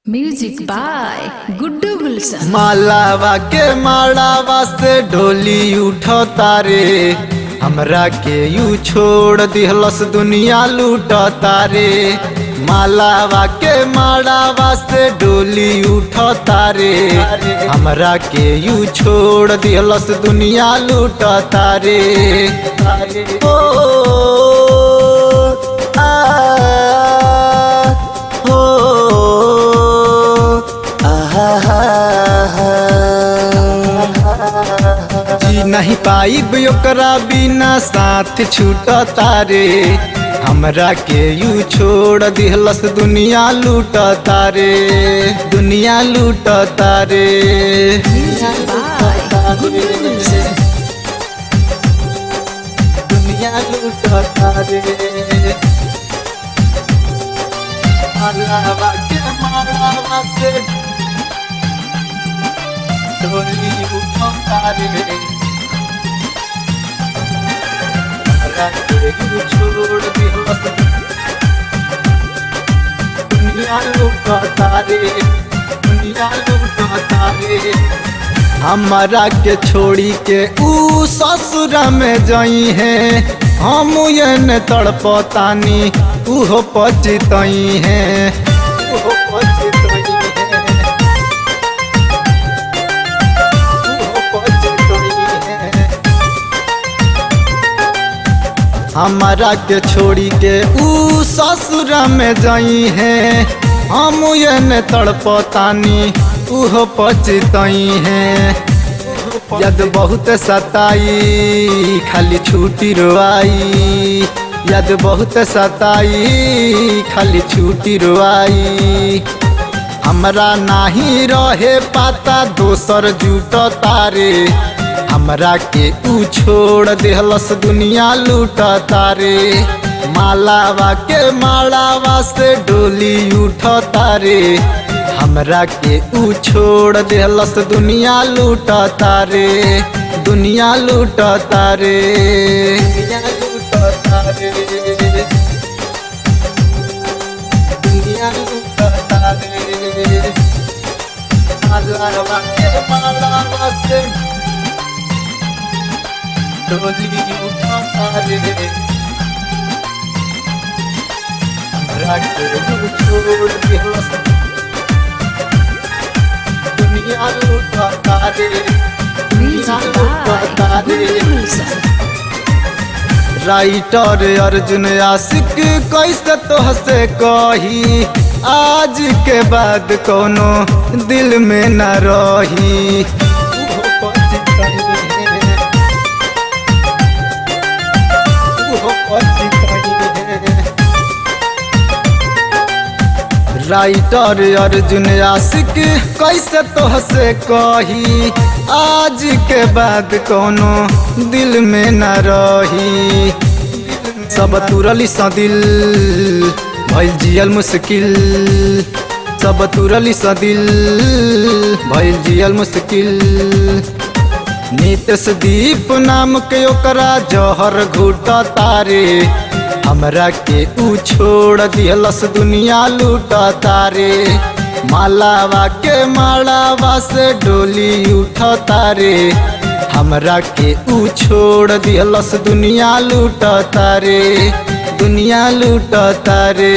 Music by Guddu गुलशन। मालावा के माड़ावा से डोली उठो तारे, हमरा के यू छोड़ दिहलस दुनिया लूट तारे। मालावा के माड़ावा से डोली उठो तारे, हमरा के यू छोड़ दिहलस दुनिया लूट तारे। ओ आ जी नहीं पाइब ओकरा बिना साथ छूट तारे, हमरा के यू छोड़ दिहलस दुनिया लूट तारे, दुनिया लूट तारे। म्यूजिक बाय गुड्डू गुलशन। दुनिया लूट तारे। मालावा के मालावा से डोली उठो तारे, हमरा के यू छोड़ दिहलस दुनिया लूट तारे, दुनिया लूट तारे। हमरा के छोड़ी के ऊ ससुरा में जाई है, हम ये तड़पतानी उहो पचितई है, उहो पचितई है, उहो पचितई है। हमरा के छोड़ी के ऊ ससुरा में जाई है, हम ये तड़पतानी उहो पचितई है। याद बहुत सताई खाली छूटी रोआई, याद बहुत सताई खाली छूटी रोआई। हमरा नाही रहे पाता दोसर जूट तारे, हमरा के ऊ छोड़ देहलस दुनिया लूट तारे। मालावा के मालावा से डोली उठ तारे, हमरा के ऊ छोड़ देहलस दुनिया लूट तारे, दुनिया लूट तारे, दुनिया लूट तारे, दुनिया लूट तारे। मालावा के मालावा से डोली उठ तारे, हमरा के ऊ छोड़ देहलस दुनिया लूट तारे, दुनिया म्यूजिक लूट बाय तारे। गुड्डू गुलशन। राइटर अर्जुन आशिक कैसे तोहसे कही, आज के बाद कोनो दिल में न रही। उहो पचितई है, उहो पचितई है। राइटर अर्जुन आशिक कैसे तोहसे कही, आज के बाद कोनो दिल में न रही। सब तुरली सा दिल भइल जियल मुश्किल, सब तुरली सा दिल भइल जियल मुश्किल। नीतीश दीप नाम के ओकरा जहर घुट तारे, हमरा के ऊ छोड़ दिहलस दुनिया लूट तारे। मालावा के मालावा से डोली उठ तारे, हमरा के ऊ छोड़ दिहलस दुनिया लूट तारे, दुनिया लूट तारे।